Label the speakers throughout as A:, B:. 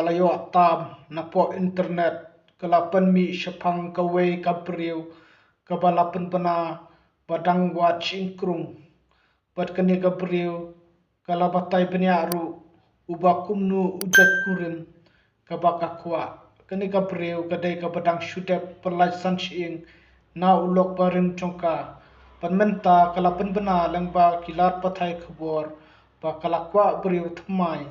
A: kalayo tam na po internet kalapan mi syapang kawai kapriu kabalapan pana badang wat cingkrung pat kani kapriu kalabatai penyaru ubakumnu ujat kurim kabakakwa kani kapriu kadai kabadang syudep perlaj sanching na ulok barim chongka panmenta kalapan bena lengba kilat pathai khubor pa kalakwa priu thmai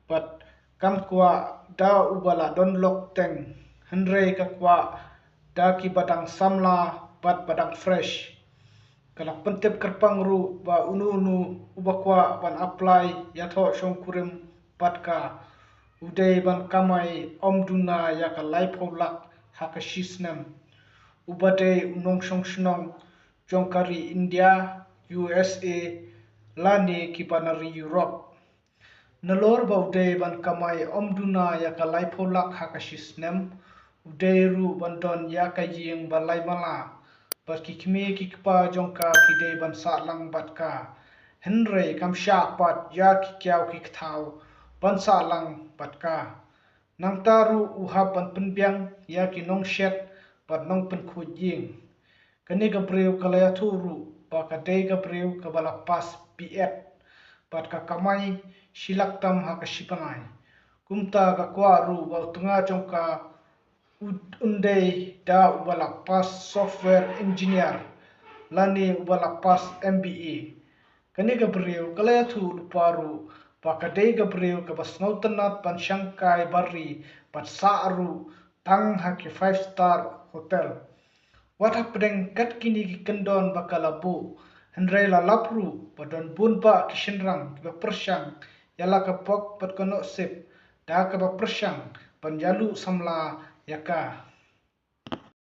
A: pat kam kwa da ubala don lok teng henrei ka kwa da ki badang samla pat badang fresh kala pentep kerpang ru ba unu ubakwa ban apply yatho shong kurim pat ka udai ban kamai omduna ya ka laipholak hakashisnam ubate unong shong shnong jongkari India USA lani kipanari Europe nalor baude ban kamai omduna ya ka laipholak hakashisnem uderu bandon ya ka ying balai mala bat kikme kikpa jongka kide ban salang batka henre kamsha pat ya kikyau kikthau ban salang batka nangtaru uhap ban penbiang ya kinong shet pat nong penkhut ying kani gabreu kalaya thuru pa kadai gabreu kabalapas piet pat ka kamai silaktam hakasipanai kumta ka kwaru ba tunga chongka undai da ubalapas software engineer lani ubalapas MBA kani gabriel kalaya thu luparu pa kadai gabriel ka basnautanat pan shangkai barri pat saaru tang haki 5-star hotel what happening kat kini ki kendon bakalabu henrei la lapru padon bunba kishenrang ba persyang yala ka pok pat kono sip da ka ba persyang panjalu samla yaka